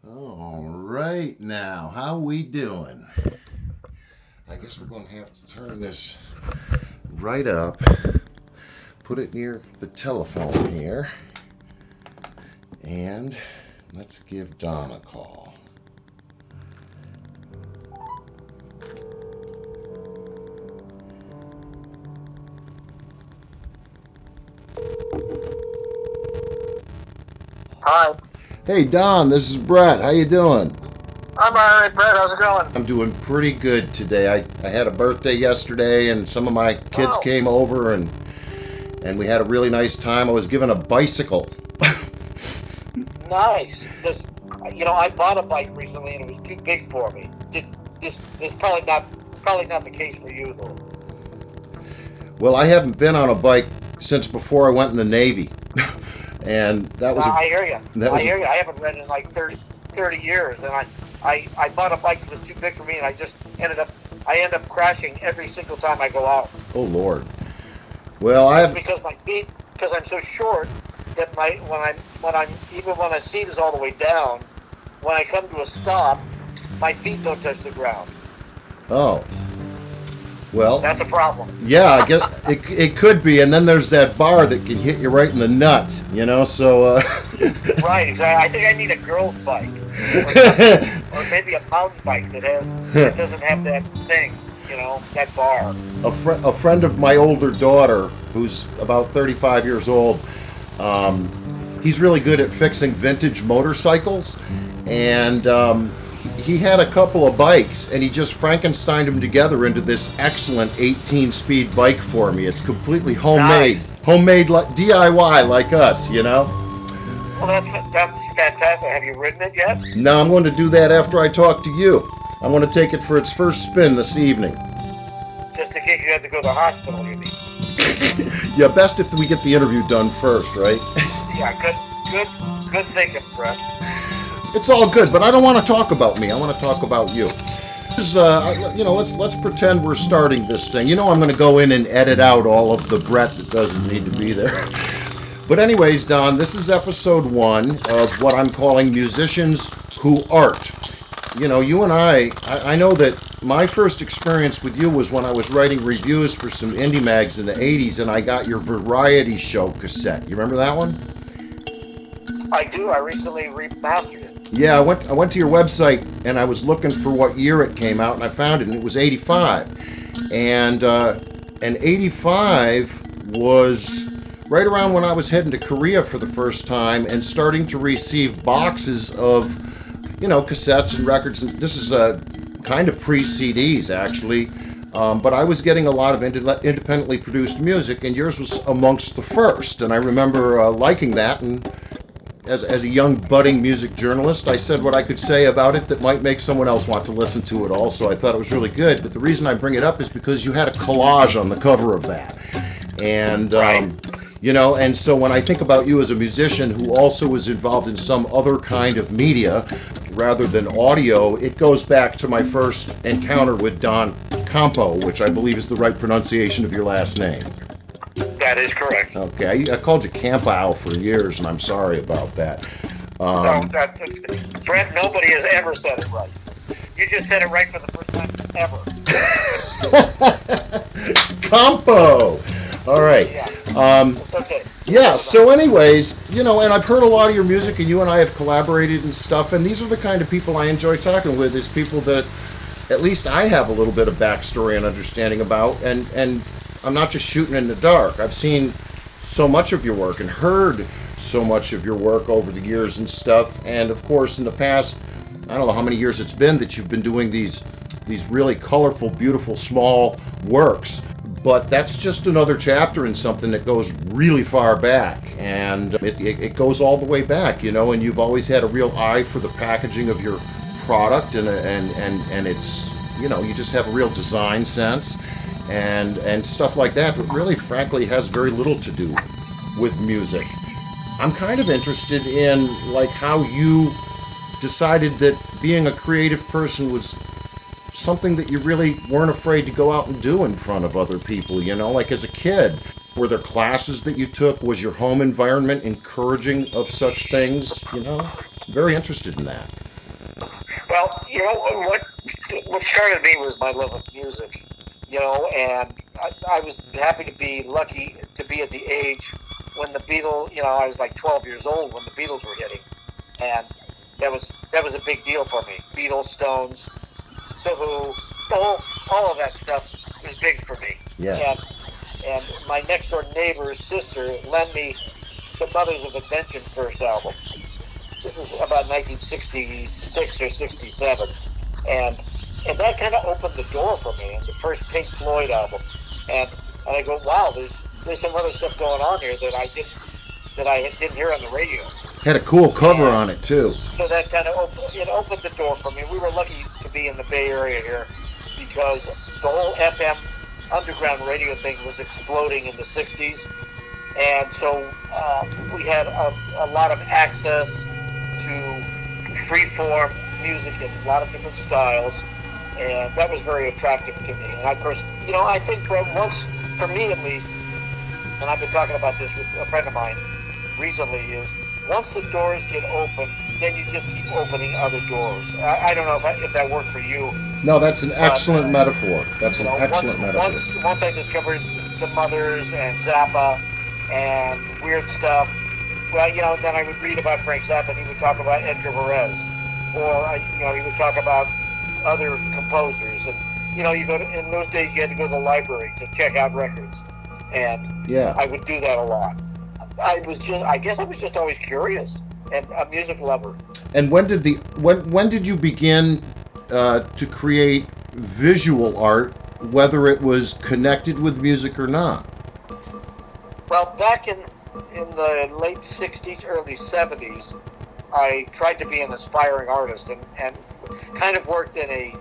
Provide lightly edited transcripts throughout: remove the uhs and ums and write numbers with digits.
All right, now, how we doing? I guess we're going to have to turn this right up, put it near the telephone here, and let's give Don a call. Hi. Hey, Don, this is Bret. How you doing? I'm alright, Bret. How's it going? I'm doing pretty good today. I had a birthday yesterday, and some of my kids came over, and we had a really nice time. I was given a bicycle. Nice. I bought a bike recently, and it was too big for me. This probably not the case for you, though. Well, I haven't been on a bike since before I went in the Navy. And that was I hear you. I hear you. I haven't ridden in like 30 years, and I bought a bike that was too big for me, and I just end up crashing every single time I go out. Oh Lord. Well, because I'm so short that when the seat is all the way down, when I come to a stop, my feet don't touch the ground. Oh. Well, that's a problem. Yeah, I guess it could be, and then there's that bar that can hit you right in the nuts, so. Right, exactly. I think I need a girl's bike, or maybe a mountain bike that doesn't have that thing, that bar. A friend of my older daughter, who's about 35 years old, he's really good at fixing vintage motorcycles, and he had a couple of bikes, and he just Frankensteined them together into this excellent 18-speed bike for me. It's completely homemade, Nice. homemade DIY like us, Well, that's fantastic. Have you ridden it yet? No, I'm going to do that after I talk to you. I'm going to take it for its first spin this evening. Just in case you have to go to the hospital, you mean? Yeah, best if we get the interview done first, right? Yeah, good thinking, Bret. It's all good, but I don't want to talk about me. I want to talk about you. Let's pretend we're starting this thing. I'm going to go in and edit out all of the Bret that doesn't need to be there. But anyways, Don, this is episode 1 of what I'm calling Musicians Who Art. You and I know that my first experience with you was when I was writing reviews for some indie mags in the 80s, and I got your variety show cassette. You remember that one? I do. I recently remastered it. Yeah, I went to your website, and I was looking for what year it came out, and I found it, and it was 85. And 85 was right around when I was heading to Korea for the first time and starting to receive boxes of, cassettes and records. And this is kind of pre-CDs, actually. But I was getting a lot of independently produced music, and yours was amongst the first. And I remember liking that, and as a young budding music journalist, I said what I could say about it that might make someone else want to listen to it also. I thought it was really good, but the reason I bring it up is because you had a collage on the cover of that. And, right. And so when I think about you as a musician who also was involved in some other kind of media rather than audio, it goes back to my first encounter with Don Campow, which I believe is the right pronunciation of your last name. That is correct. Okay, I called you Campow for years, and I'm sorry about that. No, Bret, nobody has ever said it right. You just said it right for the first time ever. Campow! All right. Yeah. It's okay. Yeah, so anyways, and I've heard a lot of your music, and you and I have collaborated and stuff, and these are the kind of people I enjoy talking with, is people that at least I have a little bit of backstory and understanding about, and I'm not just shooting in the dark. I've seen so much of your work and heard so much of your work over the years and stuff. And of course, in the past, I don't know how many years it's been that you've been doing these really colorful, beautiful, small works. But that's just another chapter in something that goes really far back. And it goes all the way back, and you've always had a real eye for the packaging of your product, and it's, you just have a real design sense. And stuff like that, but really, frankly, has very little to do with music. I'm kind of interested in, how you decided that being a creative person was something that you really weren't afraid to go out and do in front of other people, like as a kid. Were there classes that you took? Was your home environment encouraging of such things, Very interested in that. Well, what started me was my love of music, and I was happy to be lucky to be at the age when the Beatles, I was like 12 years old when the Beatles were hitting, and that was a big deal for me. Beatles, Stones, The Who, all of that stuff was big for me. Yeah. And my next door neighbor's sister lent me the Mothers of Invention first album. This is about 1966 or 67, and that kind of opened the door for me. And the first Pink Floyd album, and I go, wow, there's some other stuff going on here that I didn't hear on the radio. Had a cool cover on it too. So that kind of opened the door for me. We were lucky to be in the Bay Area here because the whole FM underground radio thing was exploding in the 60s, and so we had a lot of access to free-form music in a lot of different styles, and that was very attractive to me. And of course, I think once, for me at least, and I've been talking about this with a friend of mine recently, is once the doors get open, then you just keep opening other doors. I don't know if that worked for you. No, that's an excellent metaphor. That's an excellent metaphor. Once I discovered the Mothers and Zappa and weird stuff, well, then I would read about Frank Zappa, and he would talk about Edgar Varese, or he would talk about other composers, and in those days you had to go to the library to check out records, and I would do that a lot. I guess I was just always curious and a music lover. And when did you begin to create visual art, whether it was connected with music or not? Well, back in the late 60s, early 70s, I tried to be an aspiring artist and kind of worked in a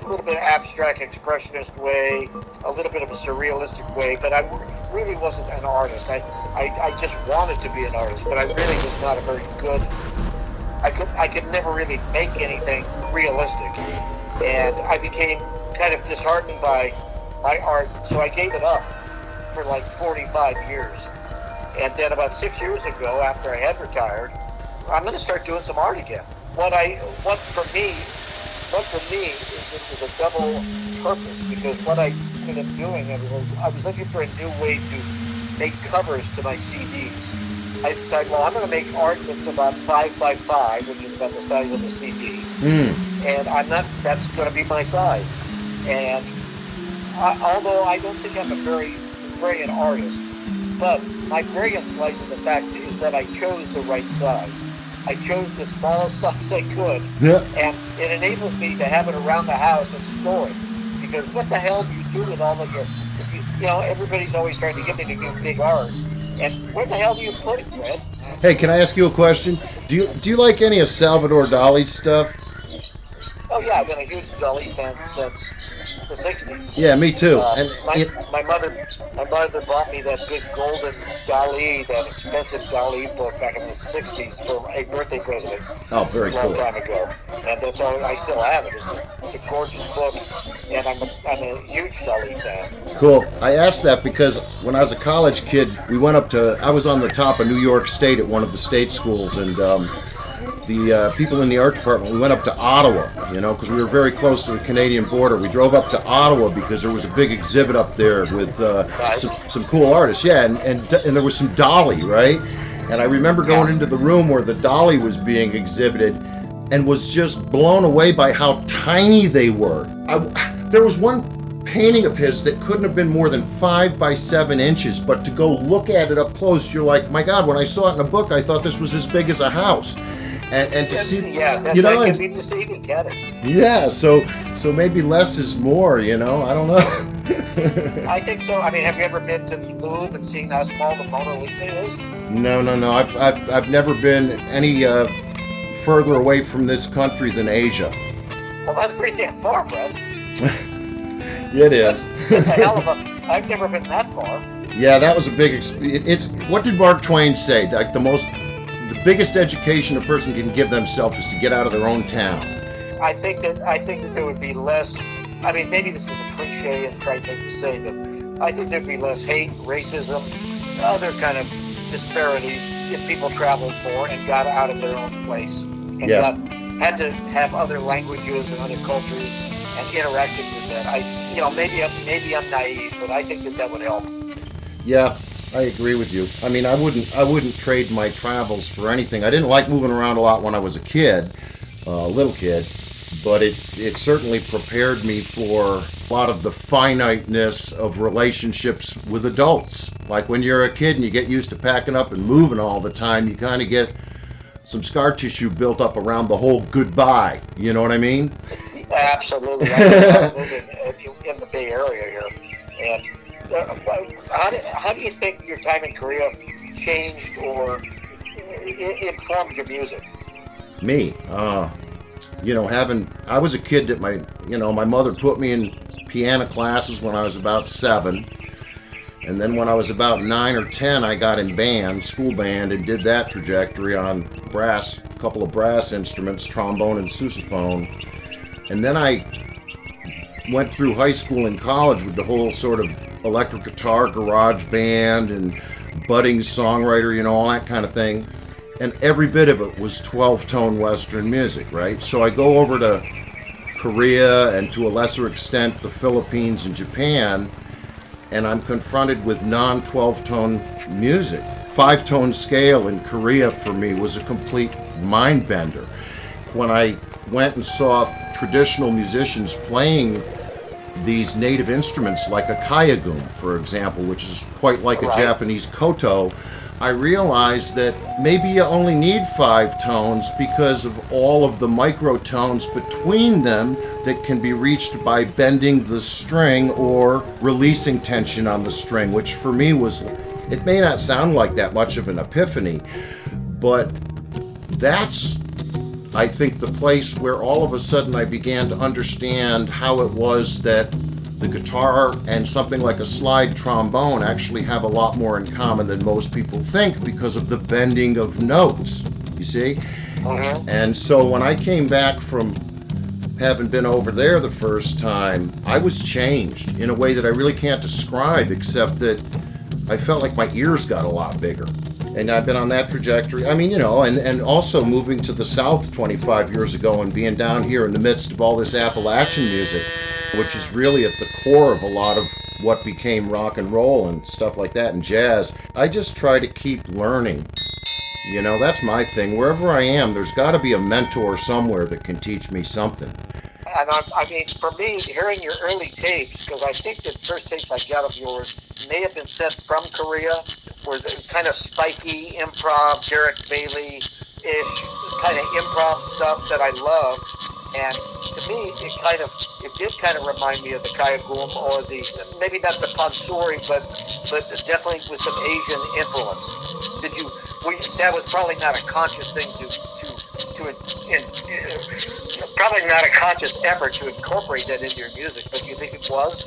little bit abstract expressionist way, a little bit of a surrealistic way, but I really wasn't an artist. I just wanted to be an artist, but I really was not a very good, I could never really make anything realistic, and I became kind of disheartened by my art, so I gave it up for like 45 years. And then about 6 years ago, after I had retired, I'm going to start doing some art again. What for me is it was a double purpose, because what I ended up doing, I was looking for a new way to make covers to my CDs. I decided, well, I'm going to make art that's about 5 by 5, which is about the size of a CD, and that's going to be my size. And although I don't think I'm a very brilliant artist, but my brilliance lies in the fact is that I chose the right size. I chose the smallest size I could, and it enables me to have it around the house and store it. Because what the hell do you do with all of your, everybody's always trying to get me to do big art, and where the hell do you put it, Bret? Hey, can I ask you a question? Do you like any of Salvador Dali's stuff? Oh yeah, I've been a huge Dali fan since the 60s. Yeah, me too. My mother bought me that big golden Dali, that expensive Dali book back in the 60s for a birthday present. Oh, very cool. A long time ago, and that's all. I still have it. It's a gorgeous book, and I'm a huge Dali fan. Cool. I asked that because when I was a college kid, I was on the top of New York State at one of the state schools, and the people in the art department, we went up to Ottawa, because we were very close to the Canadian border. We drove up to Ottawa because there was a big exhibit up there with some cool artists. Yeah, and there was some Dali, right? And I remember going into the room where the Dali was being exhibited and was just blown away by how tiny they were. There was one painting of his that couldn't have been more than 5 by 7 inches, but to go look at it up close, you're like, my God, when I saw it in a book, I thought this was as big as a house. And to see, that can be deceiving, can it? Yeah, so maybe less is more, I don't know. I think so. I mean, have you ever been to the Louvre and seen how small the Mona Lisa is? No. I've never been any further away from this country than Asia. Well, that's pretty damn far, Bret. It is. It's a hell of a. I've never been that far. Yeah, that was a big experience. What did Mark Twain say? Like the biggest education a person can give themselves is to get out of their own town. I think that there would be less. I mean, maybe this is a cliche and trying to say, but I think there'd be less hate, racism, other kind of disparities if people traveled more and got out of their own place and had to have other languages and other cultures and interacted with that. Maybe I'm naive, but I think that would help. Yeah, I agree with you. I mean, I wouldn't trade my travels for anything. I didn't like moving around a lot when I was a kid, a little kid, but it certainly prepared me for a lot of the finiteness of relationships with adults. Like when you're a kid and you get used to packing up and moving all the time, you kind of get some scar tissue built up around the whole goodbye. You know what I mean? Absolutely. I live in the Bay Area here, and how do you think your time in Korea changed or informed your music? Me, I was a kid that my mother put me in piano classes when I was about 7, and then when I was about 9 or 10, I got in band, school band, and did that trajectory on a couple of brass instruments, trombone and sousaphone. And then I went through high school and college with the whole sort of electric guitar, garage band, and budding songwriter, all that kind of thing. And every bit of it was 12-tone Western music, right? So I go over to Korea and to a lesser extent the Philippines and Japan, and I'm confronted with non-12-tone music. 5-tone scale in Korea for me was a complete mind bender. When I went and saw traditional musicians playing these native instruments like a kayagum, for example, which is quite like a Japanese koto, I realized that maybe you only need 5 tones because of all of the microtones between them that can be reached by bending the string or releasing tension on the string, which for me it may not sound like that much of an epiphany, but that's, I think, the place where all of a sudden I began to understand how it was that the guitar and something like a slide trombone actually have a lot more in common than most people think because of the bending of notes, you see? Mm-hmm. And so when I came back from having been over there the first time, I was changed in a way that I really can't describe, except that I felt like my ears got a lot bigger. And I've been on that trajectory. I mean, and also moving to the South 25 years ago and being down here in the midst of all this Appalachian music, which is really at the core of a lot of what became rock and roll and stuff like that and jazz. I just try to keep learning. That's my thing. Wherever I am, there's got to be a mentor somewhere that can teach me something. And for me, hearing your early tapes, because I think the first tapes I got of yours may have been sent from Korea, were the kind of spiky improv, Derek Bailey-ish kind of improv stuff that I love. And to me, it did kind of remind me of the Kayagum or maybe not the Pansori, but definitely with some Asian influence. That was probably not a conscious thing probably not a conscious effort to incorporate that into your music, but do you think it was?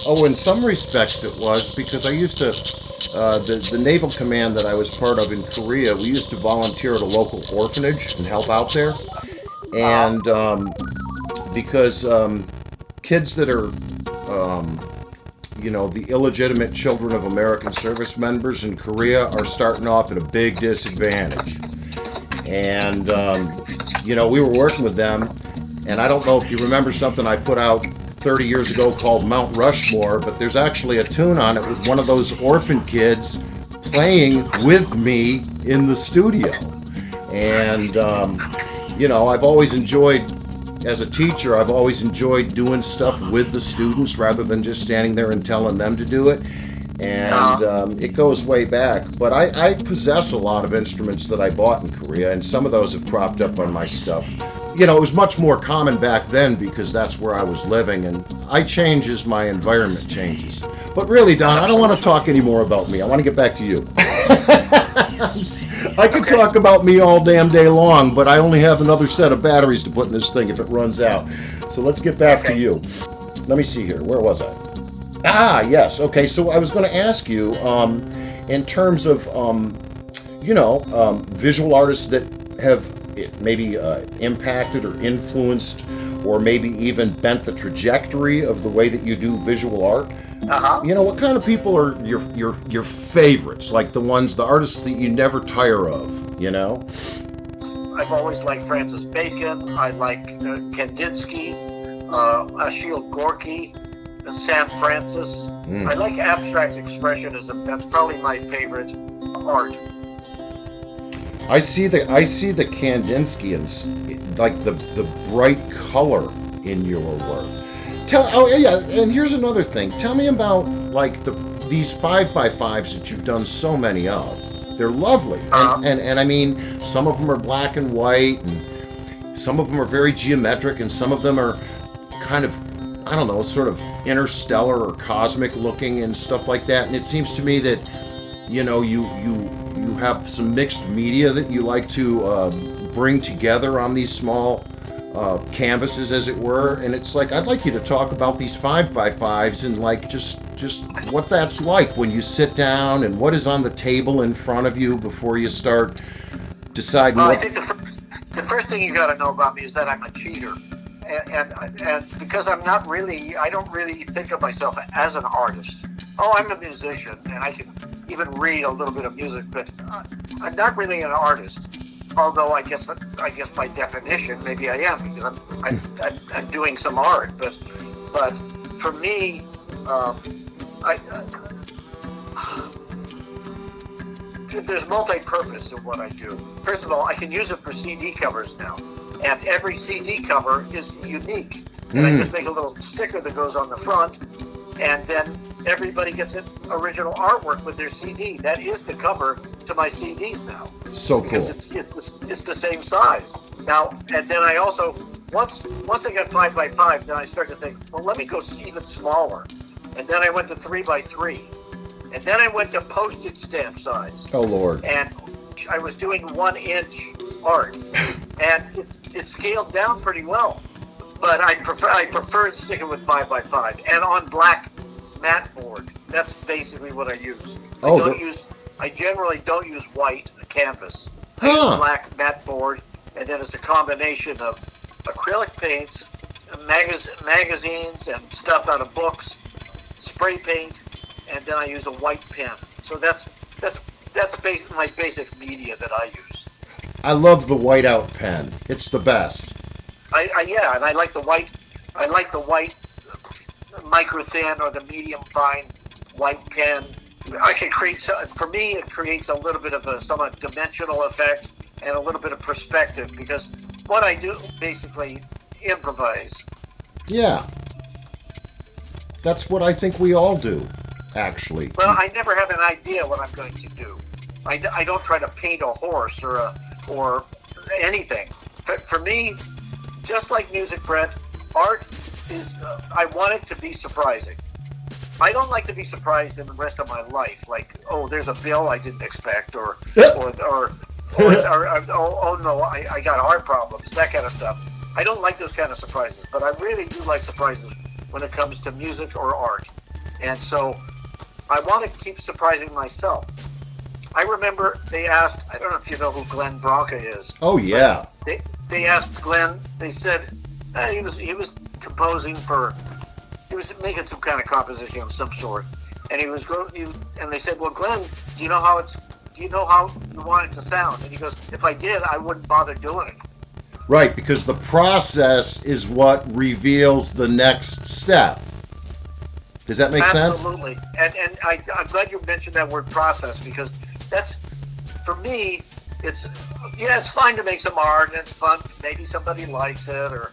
Oh, in some respects it was, because I used to, the naval command that I was part of in Korea, we used to volunteer at a local orphanage and help out there. And because kids that are, the illegitimate children of American service members in Korea are starting off at a big disadvantage. And, we were working with them, and I don't know if you remember something I put out 30 years ago called Mount Rushmore, but there's actually a tune on it with one of those orphan kids playing with me in the studio. And, I've always enjoyed, as a teacher, I've always enjoyed doing stuff with the students rather than just standing there and telling them to do it. And it goes way back. But I possess a lot of instruments that I bought in Korea, and some of those have cropped up on my stuff. It was much more common back then because that's where I was living, and I change as my environment changes. But really, Don, I don't want to talk any more about me. I want to get back to you. I could talk about me all damn day long, but I only have another set of batteries to put in this thing if it runs out. So let's get back to you. Let me see here. Where was I? Yes. Okay, so I was going to ask you, in terms of, visual artists that have maybe impacted or influenced or maybe even bent the trajectory of the way that you do visual art. What kind of people are your favorites, like the artists that you never tire of, I've always liked Francis Bacon. I like Kandinsky, Achille Gorky, and Sam Francis. I like abstract expressionism. That's probably my favorite art. I see the Kandinsky and like the bright color in your work. Oh yeah, and here's another thing. Tell me about like these 5x5s that you've done so many of. They're lovely, and I mean, some of them are black and white, and some of them are very geometric, and some of them are kind of, I don't know, sort of interstellar or cosmic looking and stuff like that. And it seems to me that, you know, you have some mixed media that you like to bring together on these small canvases, as it were. And it's like, I'd like you to talk about these 5x5s and like just what that's like when you sit down and what is on the table in front of you before you start deciding. I think the first thing you got to know about me is that I'm a cheater, and because I don't really think of myself as an artist. Oh, I'm a musician, and I can even read a little bit of music, but I'm not really an artist. Although I guess by definition, maybe I am, because I'm doing some art. But for me, there's multi-purpose in what I do. First of all, I can use it for CD covers now, and every CD cover is unique. And I just make a little sticker that goes on the front, and then everybody gets an original artwork with their CD. That is the cover to my CDs now. So cool. Because it's the same size now. And then I also once I got 5x5, then I started to think, well, let me go even smaller. And then I went to 3x3, and then I went to postage stamp size. Oh Lord! And I was doing 1-inch art, and it scaled down pretty well. But I preferred sticking with 5x5 and on black matte board. That's basically what I use. I generally don't use white canvas. I use black matte board, and then it's a combination of acrylic paints, magazines, and stuff out of books, spray paint, and then I use a white pen. So that's my basic media that I use. I love the whiteout pen. It's the best. And I like the white. I like the white micro thin or the medium fine white pen. I can create. For me, it creates a little bit of a somewhat dimensional effect and a little bit of perspective, because what I do basically improvise. Yeah, that's what I think we all do, actually. Well, I never have an idea what I'm going to do. I don't try to paint a horse or anything. For me, just like music, Bret, art is, I want it to be surprising. I don't like to be surprised in the rest of my life, like, oh, there's a bill I didn't expect, or oh no, I got heart problems, that kind of stuff. I don't like those kind of surprises, but I really do like surprises when it comes to music or art. And so I want to keep surprising myself. I remember they asked, I don't know if you know who Glenn Branca is. Oh yeah. They asked Glenn, they said he was composing for, he was making some kind of composition of some sort, and and they said, well, Glenn, do you know how you want it to sound? And he goes, if I did, I wouldn't bother doing it. Right, because the process is what reveals the next step. Does that make sense? Absolutely. And I'm glad you mentioned that word process, because that's, for me, it's fine to make some art, and it's fun. Maybe somebody likes it, or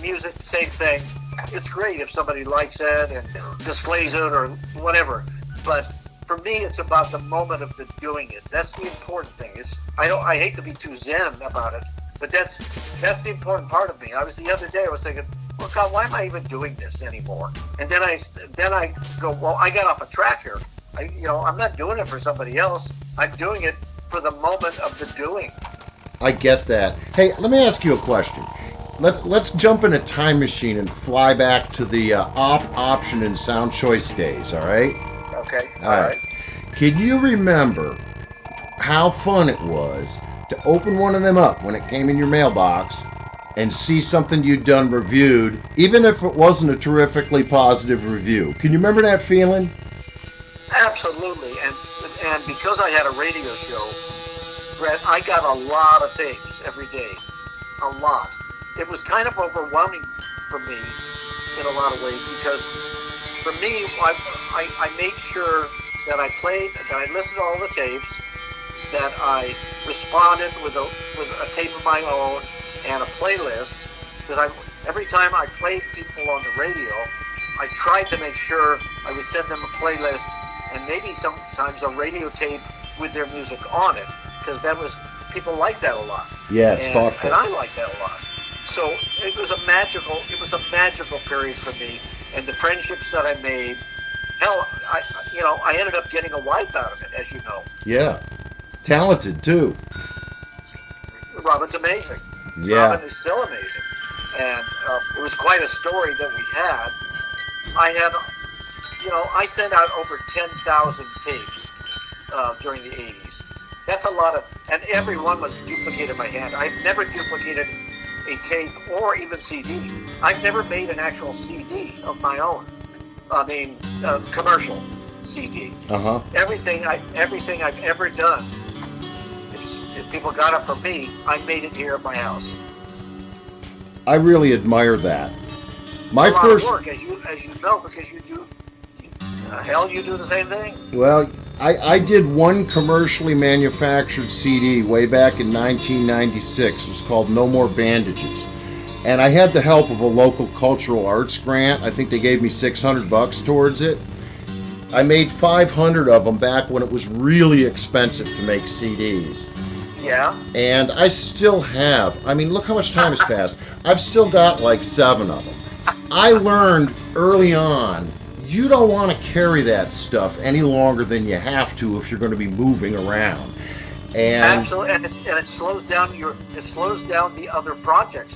music, same thing. It's great if somebody likes it and displays it or whatever. But for me, it's about the moment of the doing it. That's the important thing. I hate to be too zen about it, but that's the important part of me. The other day I was thinking, well, God, why am I even doing this anymore? And then I go, well, I got off a track here. I'm not doing it for somebody else. I'm doing it for the moment of the doing. I get that. Hey, let me ask you a question. Let's jump in a time machine and fly back to the option and sound choice days, all right? Okay. All right. Can you remember how fun it was to open one of them up when it came in your mailbox and see something you'd done reviewed, even if it wasn't a terrifically positive review? Can you remember that feeling? Absolutely. And because I had a radio show Bret, I got a lot of tapes every day. A lot. It was kind of overwhelming for me in a lot of ways because for me, I made sure that I played, that I listened to all the tapes, that I responded with a tape of my own and a playlist. Because every time I played people on the radio, I tried to make sure I would send them a playlist and maybe sometimes a radio tape with their music on it, because people like that a lot. Yeah, it's thoughtful. And I like that a lot. So it was a magical period for me, and the friendships that I made. Hell, I ended up getting a wife out of it, as you know. Yeah, talented too. Robin's amazing. Yeah. Robin is still amazing, and it was quite a story that we had. I sent out over 10,000 tapes during the 80s. That's a lot of, and every one was duplicated by hand. I've never duplicated a tape or even CD. I've never made an actual CD of my own. I mean, commercial CD. Everything I've ever done, if people got it from me, I made it here at my house. I really admire that. My first work, as you know, because you do. Hell, you do the same thing. Well, I did one commercially manufactured CD way back in 1996. It was called No More Bandages. And I had the help of a local cultural arts grant. I think they gave me $600 towards it. I made 500 of them back when it was really expensive to make CDs. Yeah. And I still have. I mean, look how much time has passed. I've still got like 7 of them. I learned early on, you don't want to carry that stuff any longer than you have to if you're going to be moving around. And absolutely, and it slows down the other projects.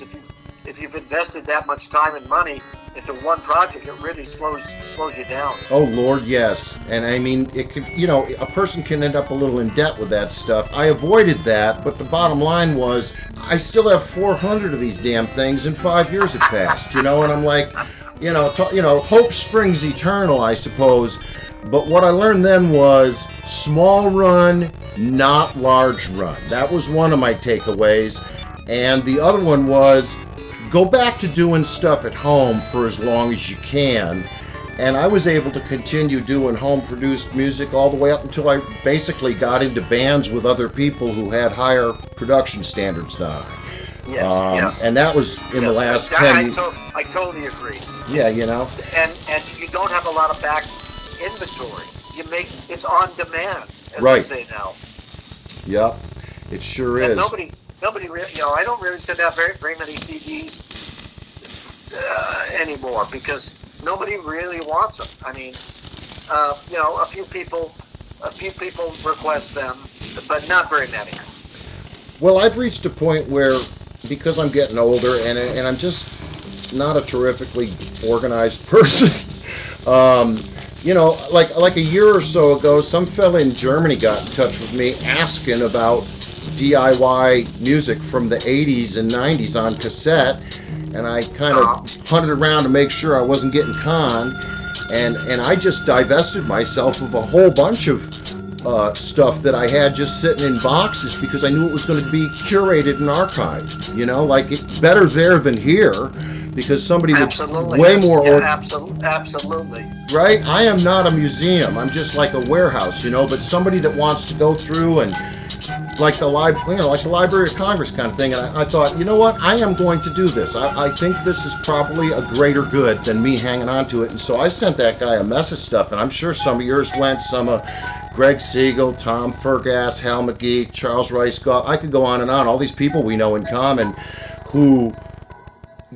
If you've invested that much time and money into one project, it really slows you down. Oh Lord, yes. And I mean, it can, a person can end up a little in debt with that stuff. I avoided that, but the bottom line was, I still have 400 of these damn things, and 5 years have passed. And I'm like, hope springs eternal, I suppose. But what I learned then was small run, not large run. That was one of my takeaways. And the other one was, go back to doing stuff at home for as long as you can. And I was able to continue doing home-produced music all the way up until I basically got into bands with other people who had higher production standards than I. Yes. And that was in the last 10 years. I totally agree. Yeah, And you don't have a lot of back inventory. It's on demand, as right. they say now. Yep, it sure and is. Nobody really, I don't really send out very many CDs anymore because nobody really wants them. I mean, a few people request them, but not very many. Well, I've reached a point where, because I'm getting older and I'm just not a terrifically organized person, like a year or so ago, some fella in Germany got in touch with me asking about DIY music from the 80s and 90s on cassette, and I kind of hunted around to make sure I wasn't getting conned, and I just divested myself of a whole bunch of stuff that I had just sitting in boxes because I knew it was going to be curated and archived. Like it's better there than here because somebody was way more. Absolutely. Right? I am not a museum. I'm just like a warehouse, but somebody that wants to go through and like the Library of Congress kind of thing. And I thought, you know what? I am going to do this. I think this is probably a greater good than me hanging on to it. And so I sent that guy a mess of stuff, and I'm sure some of yours went, some of Greg Siegel, Tom Fergass, Hal McGee, Charles Rice. I could go on and on. All these people we know in common who,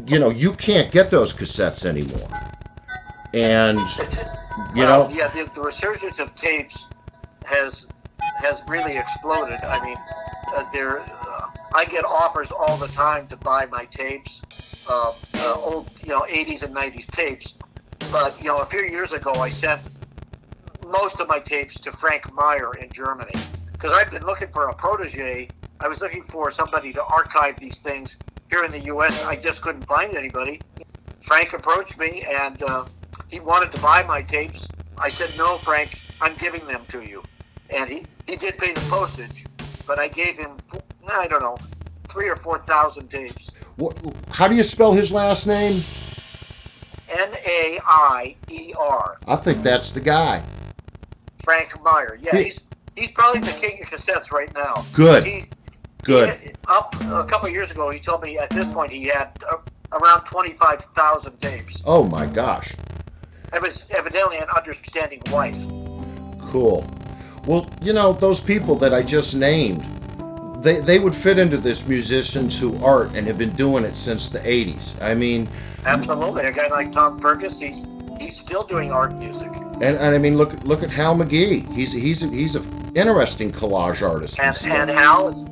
you can't get those cassettes anymore. And, the resurgence of tapes has really exploded. I mean, I get offers all the time to buy my tapes, old 80s and 90s tapes. But a few years ago, I sent most of my tapes to Frank Meyer in Germany because I've been looking for a protege. I was looking for somebody to archive these things here in the U.S. I just couldn't find anybody. Frank approached me and he wanted to buy my tapes. I said, "No, Frank, I'm giving them to you." And he did pay the postage, but I gave him, I don't know, 3,000 or 4,000 tapes. What, how do you spell his last name? Naier. I think that's the guy. Frank Meyer. Yeah, He, he's probably the king of cassettes right now. good, He good. up a couple of years ago, he told me at this point he had around 25,000 tapes. Oh my gosh. It was evidently an understanding wife. Cool. Well, you know, those people that I just named, they would fit into this musicians who art and have been doing it since the 80s. I mean, Absolutely. A guy like Tom Fergus, he's still doing art music. and I mean, look at Hal McGee. He's an interesting collage artist. And Hal's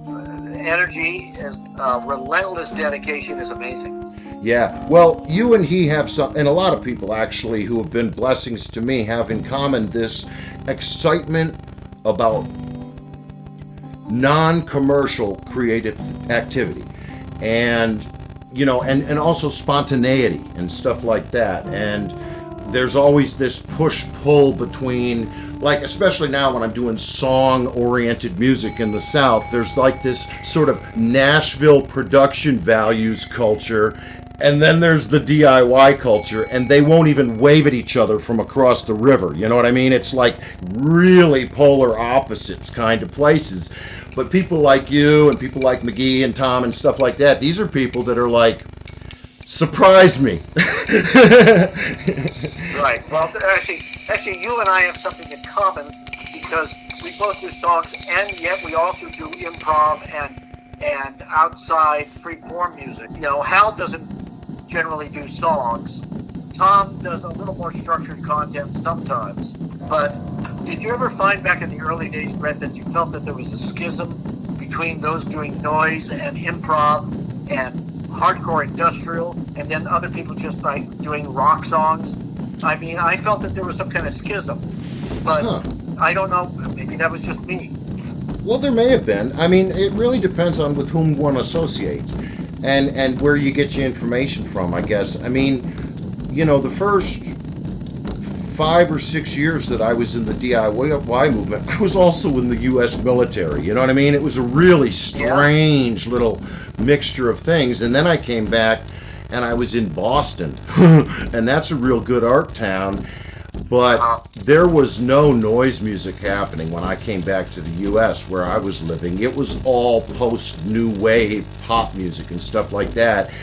energy, his relentless dedication is amazing. Yeah. Well, you and he have some, and a lot of people actually who have been blessings to me have in common this excitement about non-commercial creative activity, and you know, and also spontaneity and stuff like that. And there's always this push-pull between, like, especially now when I'm doing song-oriented music in the South, there's like this sort of Nashville production values culture, and then there's the DIY culture, and they won't even wave at each other from across the river. You know what I mean? It's like really polar opposites kind of places. But people like you and people like McGee and Tom and stuff like that, these are people that are like, surprise me. Right. Well, actually, you and I have something in common because we both do songs, and yet we also do improv and outside free form music. You know, Hal doesn't generally do songs. Tom does a little more structured content sometimes. But did you ever find back in the early days, Bret, that you felt that there was a schism between those doing noise and improv and hardcore industrial, and then other people just like doing rock songs? I mean, I felt that there was some kind of schism, but I don't know, maybe that was just me. Well, there may have been. I mean, it really depends on with whom one associates and where you get your information from, I guess. I mean, you know, the first 5 or 6 years that I was in the DIY movement, I was also in the U.S. military. You know what I mean? It was a really strange little mixture of things. And then I came back and I was in Boston, and that's a real good art town. But there was no noise music happening when I came back to the U.S. where I was living. It was all post-new wave pop music and stuff like that.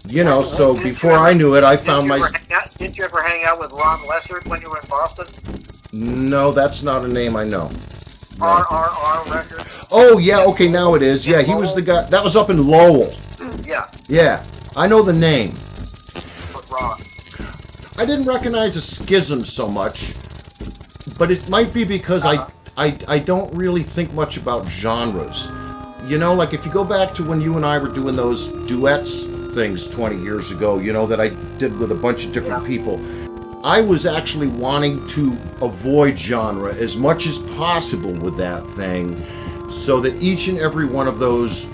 You know, so before I knew it, I found my... Didn't you ever hang out with Ron Lessard when you were in Boston? No, that's not a name I know. RRR Records? Oh, yeah, okay, now it is. Yeah, he was the guy... That was up in Lowell. Yeah. Yeah, I know the name. With Ron. I didn't recognize a schism so much, but it might be because I don't really think much about genres. You know, like if you go back to when you and I were doing those duets things 20 years ago, you know, that I did with a bunch of different people, I was actually wanting to avoid genre as much as possible with that thing, so that each and every one of those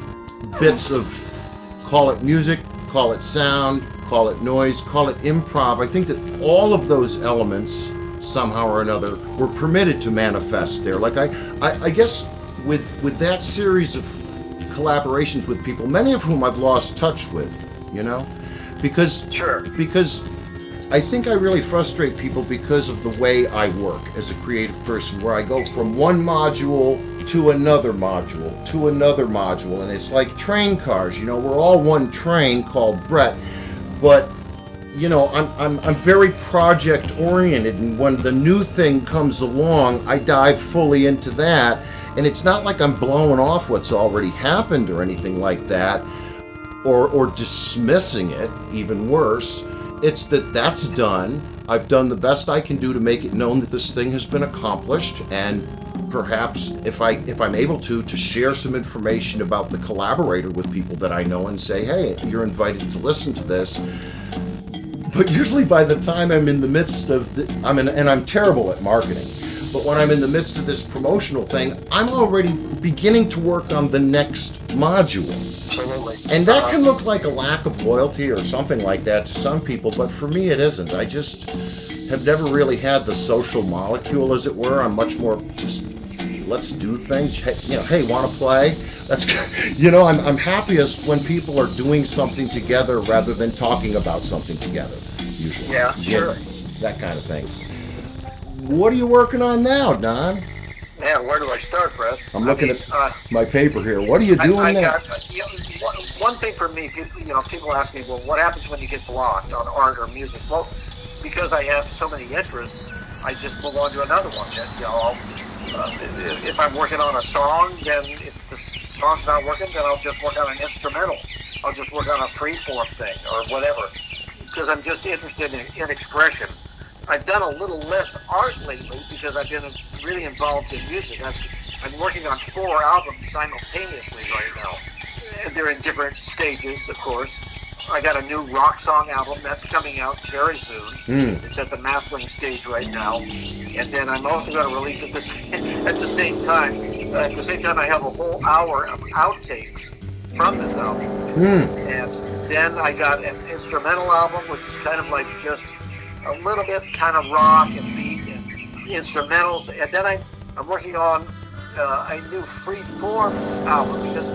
bits of, call it music, call it sound, call it noise, call it improv, I think that all of those elements, somehow or another, were permitted to manifest there. Like I guess with that series of collaborations with people, many of whom I've lost touch with, you know, because I think I really frustrate people because of the way I work as a creative person, where I go from one module to another module to another module, and it's like train cars. You know, we're all one train called Bret, but you know, I'm very project oriented, and when the new thing comes along, I dive fully into that. And it's not like I'm blowing off what's already happened or anything like that, or dismissing it, even worse. It's that that's done. I've done the best I can do to make it known that this thing has been accomplished, and perhaps if I'm able to share some information about the collaborator with people that I know and say, hey, you're invited to listen to this. But usually by the time I'm in the midst of and I'm terrible at marketing, but when I'm in the midst of this promotional thing, I'm already beginning to work on the next module. Absolutely. And that can look like a lack of loyalty or something like that to some people, but for me it isn't. I just have never really had the social molecule, as it were. I'm much more just let's do things. Hey, want to play? That's I'm happiest when people are doing something together rather than talking about something together. Usually, Yeah, sure. that kind of thing. What are you working on now, Don? Man, where do I start, Bret? I'm looking at my paper here. What are you doing I now? got one thing for me. People ask me, well, what happens when you get blocked on art or music? Well, because I have so many interests, I just move on to another one. If I'm working on a song, then if the song's not working, then I'll just work on an instrumental. I'll just work on a freeform thing or whatever, because I'm just interested in expression. I've done a little less art lately because I've been really involved in music. I'm working on 4 albums simultaneously right now. And they're in different stages, of course. I got a new rock song album that's coming out very soon. It's at the mastering stage right now. And then I'm also going to release it at the same time. At the same time, I have a whole hour of outtakes from this album. And then I got an instrumental album, which is kind of like just a little bit kind of rock and beat and instrumentals, and then I'm working on a new free form album because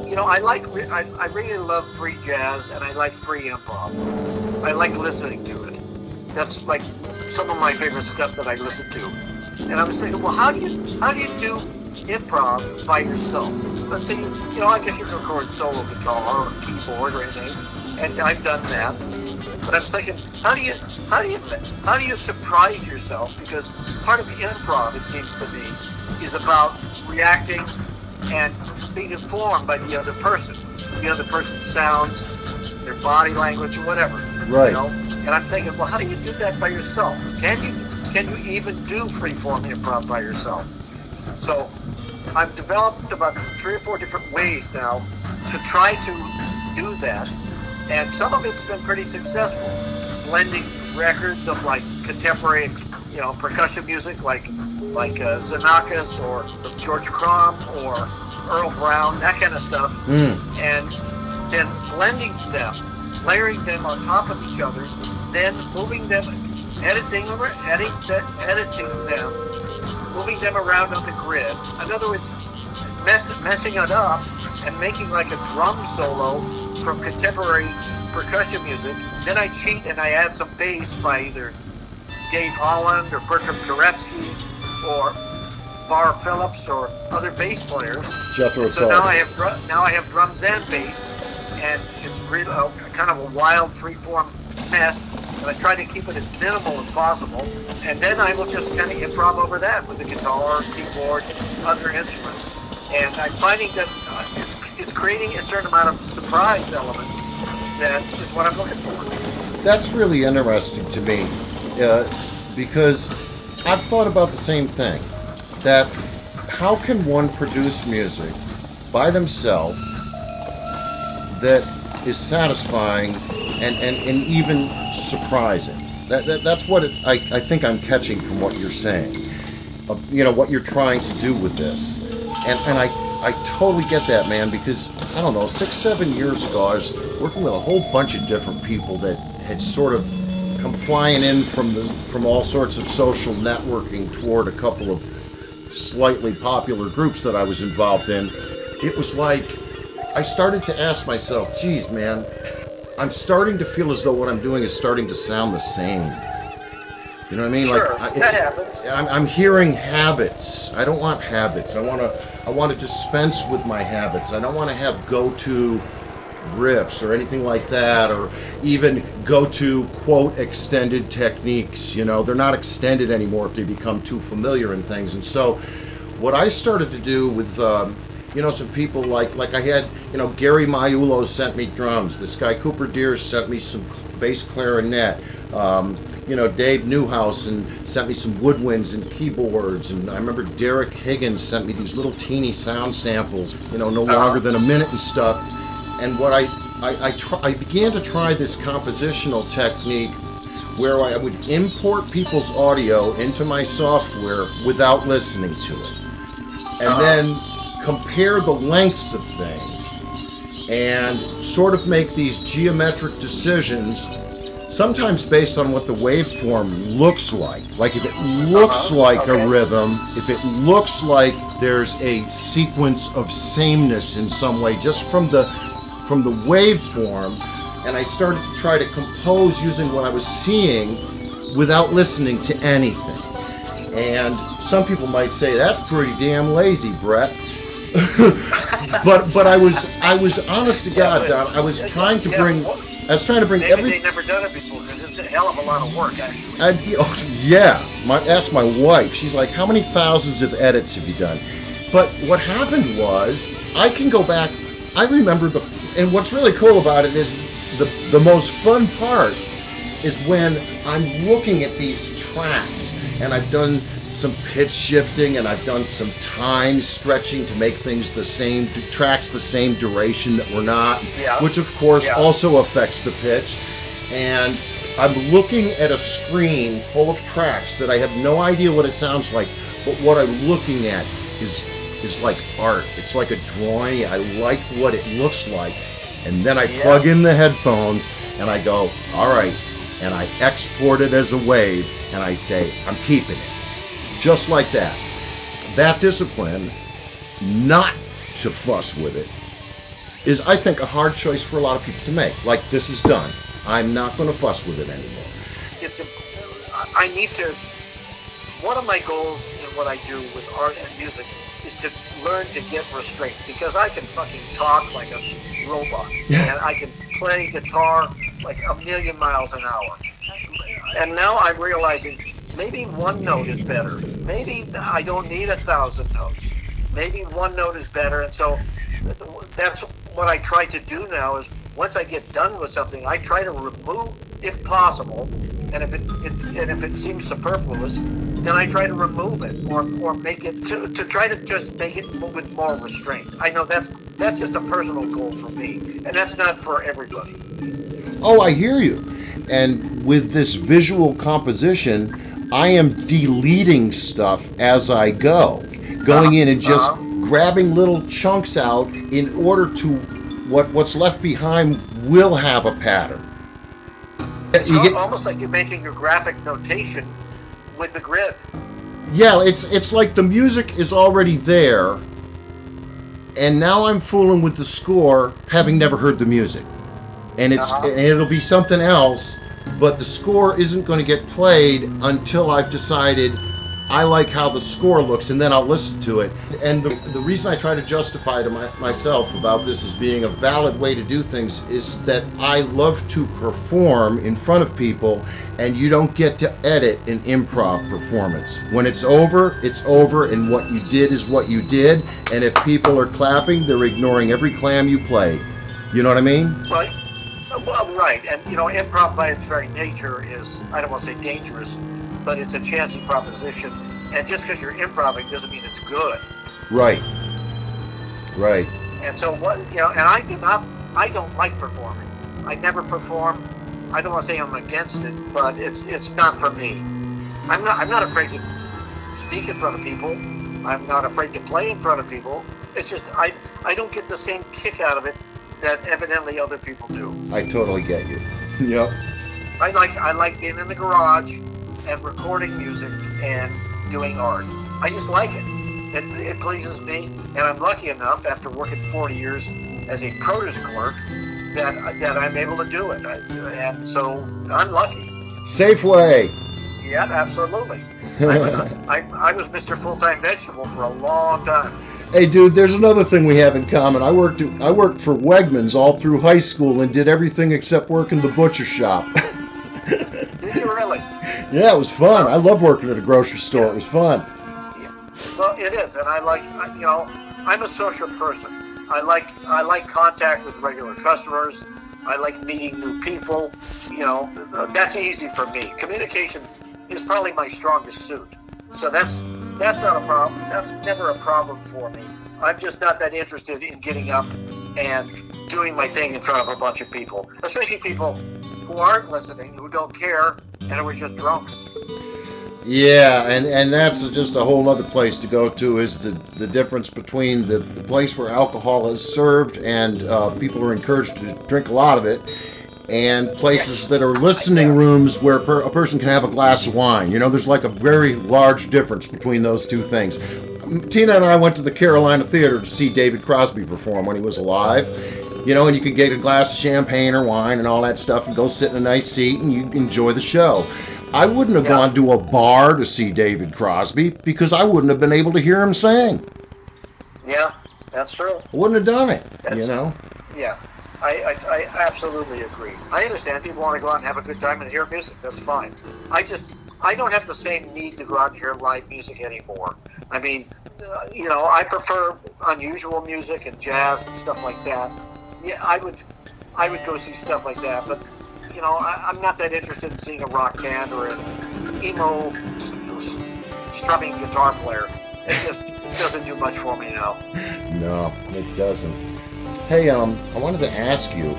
I really love free jazz and I like free improv. I like listening to it. That's like some of my favorite stuff that I listen to. And I was thinking, well, how do you do improv by yourself? Let's say I guess you can record solo guitar or keyboard or anything, and I've done that. But I'm thinking, how do you surprise yourself? Because part of improv, it seems to me, is about reacting and being informed by the other person. The other person's sounds, their body language, or whatever. Right. And I'm thinking, well, how do you do that by yourself? Can you even do freeform improv by yourself? So I've developed about 3 or 4 different ways now to try to do that. And some of it's been pretty successful, blending records of like contemporary, percussion music, like Xenakis or George Crumb or Earl Brown, that kind of stuff, and then blending them, layering them on top of each other, then moving them, editing them, moving them around on the grid. In other words, messing it up and making like a drum solo from contemporary percussion music. Then I cheat and I add some bass by either Dave Holland or Bertram Turetsky or Bar Phillips or other bass players. So now I have drums and bass, and it's really kind of a wild freeform mess. And I try to keep it as minimal as possible. And then I will just kind of improv over that with the guitar, keyboard, other instruments. And I'm finding that it's creating a certain amount of surprise element that is what I'm looking for. That's really interesting to me because I've thought about the same thing. That how can one produce music by themselves that is satisfying and even surprising? That's what I think I'm catching from what you're saying. What you're trying to do with this. And I totally get that, man, because, I don't know, 6-7 years ago, I was working with a whole bunch of different people that had sort of come flying in from all sorts of social networking toward a couple of slightly popular groups that I was involved in. It was like, I started to ask myself, geez, man, I'm starting to feel as though what I'm doing is starting to sound the same. You know what I mean? Sure, that happens. I'm hearing habits. I don't want habits. I want to dispense with my habits. I don't want to have go-to riffs or anything like that, or even go-to quote extended techniques. They're not extended anymore if they become too familiar and things. And so, what I started to do with some people like I had, Gary Maiulo sent me drums. This guy Cooper Deers sent me some bass clarinet. Dave Newhouse sent me some woodwinds and keyboards, and I remember Derek Higgins sent me these little teeny sound samples, no longer than a minute and stuff. And what I began to try this compositional technique where I would import people's audio into my software without listening to it, and then compare the lengths of things and sort of make these geometric decisions sometimes based on what the waveform looks like. Like if it looks like a rhythm, if it looks like there's a sequence of sameness in some way, just from the waveform, and I started to try to compose using what I was seeing without listening to anything. And some people might say that's pretty damn lazy, Bret. but I was honest to God, Don. I was trying to bring Maybe every. they never done it before because it's a hell of a lot of work, actually. Yeah, ask my wife. She's like, how many thousands of edits have you done? But what happened was, I can go back. I remember and what's really cool about it is the most fun part is when I'm looking at these tracks, and I've done some pitch shifting, and I've done some time stretching to make things the same, tracks the same duration that we're not, which of course also affects the pitch. And I'm looking at a screen full of tracks that I have no idea what it sounds like, but what I'm looking at is like art. It's like a drawing. I like what it looks like. And then I plug in the headphones and I go, all right, and I export it as a wave, and I say, I'm keeping it. Just like that. That discipline, not to fuss with it, is, I think, a hard choice for a lot of people to make. Like, this is done. I'm not going to fuss with it anymore. I need to, one of my goals in what I do with art and music is to learn to get restraint, because I can fucking talk like a robot, and I can play guitar like a million miles an hour. And now I'm realizing maybe one note is better. Maybe I don't need 1,000 notes. Maybe one note is better. And so that's what I try to do now is, once I get done with something, I try to remove, if possible, and if it seems superfluous, then I try to remove it or make it to try to just make it with more restraint. I know that's just a personal goal for me, and that's not for everybody. Oh, I hear you. And with this visual composition, I am deleting stuff as I go, going in and just grabbing little chunks out in order to what's left behind will have a pattern. It's almost like you're making a graphic notation with the grid. Yeah, it's like the music is already there, and now I'm fooling with the score, having never heard the music, and it'll be something else. But the score isn't going to get played until I've decided I like how the score looks, and then I'll listen to it. And the reason I try to justify to myself about this as being a valid way to do things is that I love to perform in front of people, and you don't get to edit an improv performance. When it's over, and what you did is what you did, and if people are clapping, they're ignoring every clam you played. You know what I mean? Right. Well, right. And, improv by its very nature is, I don't want to say dangerous, but it's a chancy proposition. And just because you're improvising doesn't mean it's good. Right. And so and I don't like performing. I never perform. I don't want to say I'm against it, but it's not for me. I'm not afraid to speak in front of people. I'm not afraid to play in front of people. It's just, I don't get the same kick out of it that evidently other people do. I totally get you. Yep. I like being in the garage and recording music and doing art. I just like it. It pleases me, and I'm lucky enough, after working 40 years as a produce clerk, that I'm able to do it. And so I'm lucky. Safeway. Yeah, absolutely. I was Mr. Full-Time Vegetable for a long time. Hey, dude, there's another thing we have in common. I worked for Wegmans all through high school and did everything except work in the butcher shop. Did you really? Yeah, it was fun. I love working at a grocery store. It was fun. Yeah. Well, it is, and I'm a social person. I like contact with regular customers. I like meeting new people. That's easy for me. Communication is probably my strongest suit. So that's not a problem. That's never a problem for me. I'm just not that interested in getting up and doing my thing in front of a bunch of people, especially people who aren't listening, who don't care, and who are just drunk. Yeah, and that's just a whole other place to go to, is the difference between the place where alcohol is served and people are encouraged to drink a lot of it, and places that are listening rooms where a person can have a glass of wine. There's like a very large difference between those two things. Tina and I went to the Carolina Theater to see David Crosby perform when he was alive. And you could get a glass of champagne or wine and all that stuff and go sit in a nice seat and you enjoy the show. I wouldn't have gone to a bar to see David Crosby because I wouldn't have been able to hear him sing. Yeah, that's true. I wouldn't have done it, Yeah, I absolutely agree. I understand people want to go out and have a good time and hear music. That's fine. I don't have the same need to go out and hear live music anymore. I mean, I prefer unusual music and jazz and stuff like that. Yeah, I would go see stuff like that, but I'm not that interested in seeing a rock band or an emo strumming guitar player. It just doesn't do much for me now. No, it doesn't. Hey, I wanted to ask you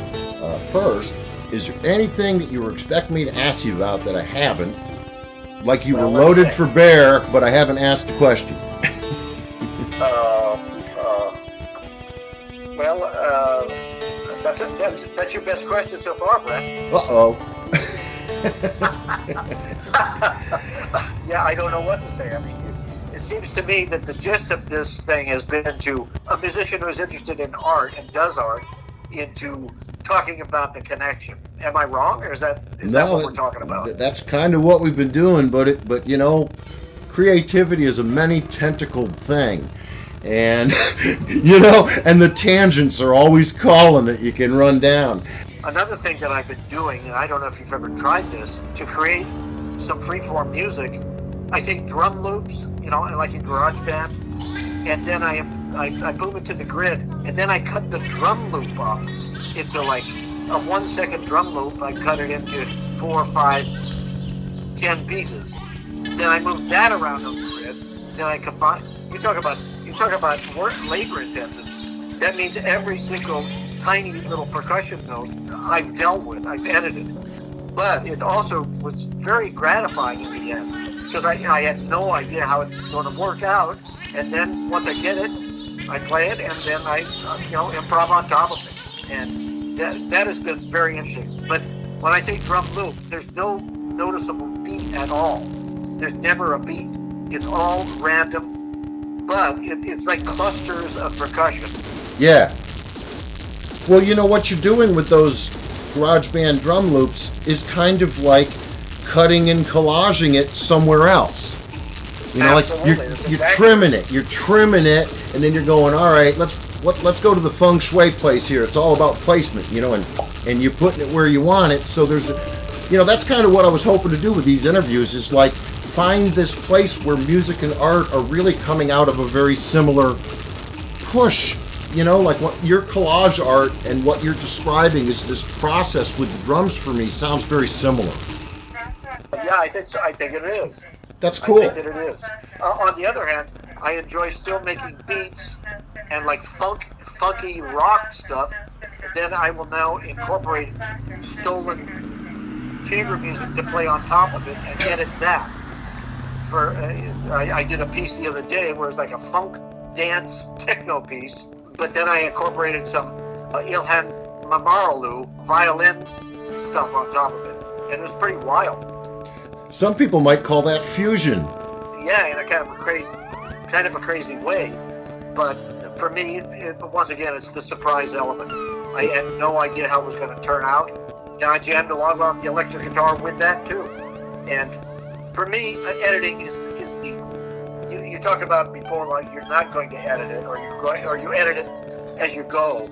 first, is there anything that you were expecting me to ask you about that I haven't? Like you were loaded for bear, but I haven't asked a question. That's your best question so far, Bret. Uh-oh. Yeah, I don't know what to say. I mean, it seems to me that the gist of this thing has been to a musician who's interested in art and does art into talking about the connection. Am I wrong, or is that what we're talking about? That's kind of what we've been doing, but creativity is a many-tentacled thing. And, and the tangents are always calling that you can run down. Another thing that I've been doing, and I don't know if you've ever tried this, to create some freeform music, I take drum loops, like in GarageBand, and then I move it to the grid, and then I cut the drum loop off into like a 1 second drum loop. I cut it into 4, 5, 10 pieces. Then I move that around on the grid. Then I combine. You talk about work labor intensive. That means every single tiny little percussion note I've dealt with, I've edited. But it also was very gratifying in the end because I had no idea how it's going to work out. And then once I get it, I play it, and then I improv on top of it. And that has been very interesting. But when I say drum loop, there's no noticeable beat at all. There's never a beat. It's all random, but it's like clusters of percussion. Yeah. Well, what you're doing with those GarageBand drum loops is kind of like cutting and collaging it somewhere else. Like you're trimming it, and then you're going, all right, let's go to the feng shui place here. It's all about placement, and you're putting it where you want it. So there's, that's kind of what I was hoping to do with these interviews is like find this place where music and art are really coming out of a very similar push. Like what your collage art and what you're describing is this process with the drums for me sounds very similar. Yeah, I think it is. That's cool. I think that it is. On the other hand, I enjoy still making beats and like funky rock stuff. Then I will now incorporate stolen chamber music to play on top of it and edit that. I did a piece the other day where it's like a funk dance techno piece, but then I incorporated some Ilhan Mamaralu violin stuff on top of it, and it was pretty wild. Some people might call that fusion. Yeah, in a kind of a crazy way. But for me, once again, it's the surprise element. I had no idea how it was going to turn out. And I jammed along on the electric guitar with that too. And for me, editing is the. You talked about before, like you're not going to edit it, or you edit it as you go.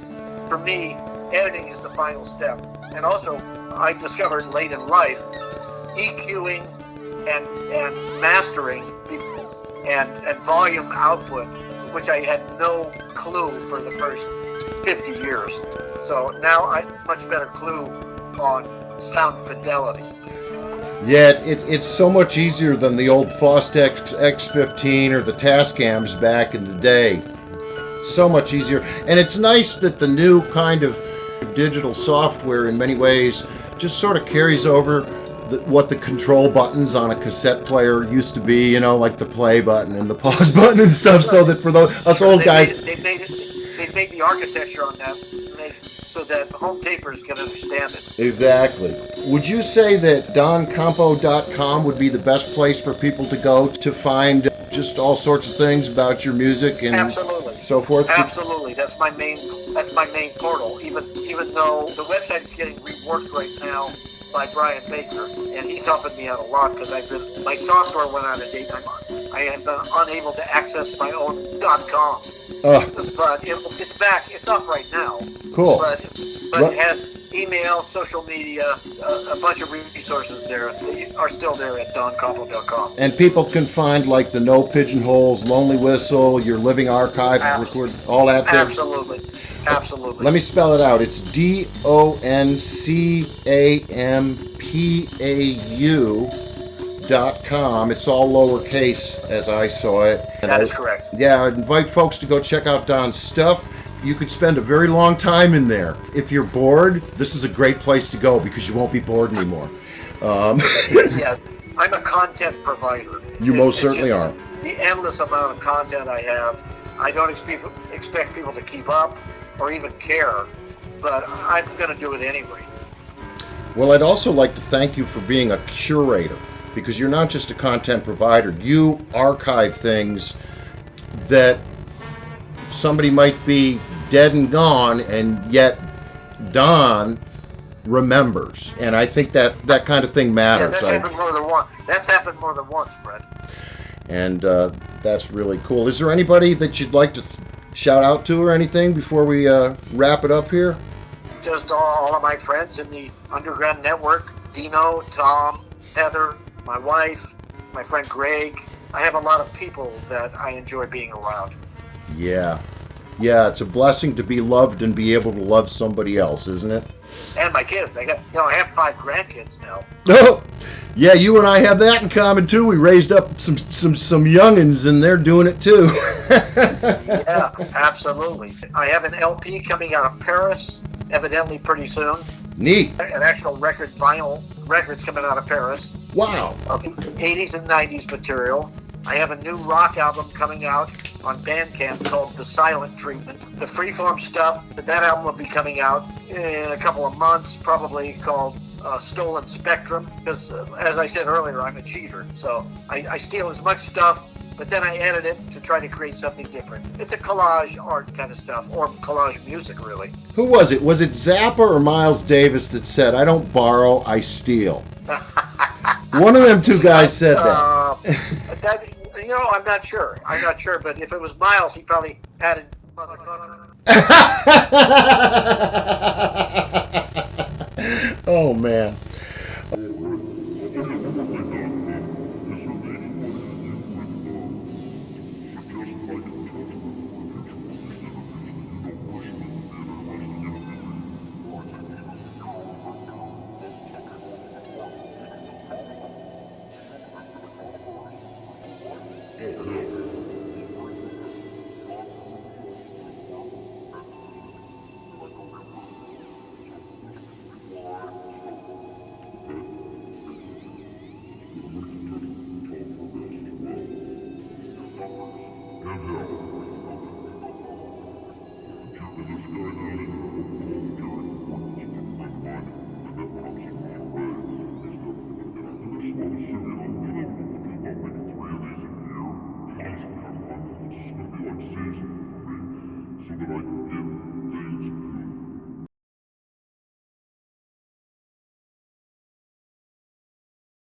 For me, editing is the final step. And also, I discovered late in life, EQing and mastering and volume output, which I had no clue for the first 50 years. So now I have much better clue on sound fidelity. Yeah, it's so much easier than the old Fostex X15 or the Tascams back in the day. So much easier. And it's nice that the new kind of digital software in many ways just sort of carries over what the control buttons on a cassette player used to be, like the play button and the pause button and stuff, so that for us old guys... They've made the architecture on that so so that home tapers can understand it. Exactly. Would you say that DonCampo.com would be the best place for people to go to find just all sorts of things about your music and Absolutely. so forth? Absolutely. That's my main portal. Even though the website is getting reworked right now by Brian Baker, and he's helping me out a lot because my software went out of date. I have been unable to access my own .com. But it's back. It's up right now. Cool. But it has email, social media, a bunch of resources there are still there at DonCampo.com. And people can find like the No Pigeonholes, Lonely Whistle, your Living Archive, record all that there. Absolutely. Absolutely. Let me spell it out. It's DONCAMPAU.com. It's all lowercase as I saw it. And that is correct. Yeah, I'd invite folks to go check out Don's stuff. You could spend a very long time in there. If you're bored, this is a great place to go because you won't be bored anymore. Yeah, I'm a content provider. You most certainly are. The endless amount of content I have, I don't expect people to keep up or even care, but I'm going to do it anyway. Well, I'd also like to thank you for being a curator, because you're not just a content provider. You archive things that somebody might be dead and gone, and yet Don remembers. And I think that kind of thing matters. Yeah, that's happened more than once. That's happened more than once, Bret. And that's really cool. Is there anybody that you'd like to shout out to or anything before we wrap it up here? Just all of my friends in the Underground Network, Dino, Tom, Heather, my wife, my friend Greg. I have a lot of people that I enjoy being around. Yeah, it's a blessing to be loved and be able to love somebody else, isn't it? And my kids. I have 5 grandkids now. Oh, yeah, you and I have that in common too. We raised up some youngins, and they're doing it too. Yeah, absolutely. I have an LP coming out of Paris, evidently pretty soon. Neat. An actual vinyl record's coming out of Paris. Wow. Of 80s and 90s material. I have a new rock album coming out on Bandcamp called The Silent Treatment. The freeform stuff, that album will be coming out in a couple of months, probably called Stolen Spectrum, because as I said earlier, I'm a cheater. So I steal as much stuff, but then I edit it to try to create something different. It's a collage art kind of stuff, or collage music, really. Who was it? Was it Zappa or Miles Davis that said, "I don't borrow, I steal"? One of them two guys said that. I'm not sure. But if it was Miles, he probably added motherfucker. Oh, man. And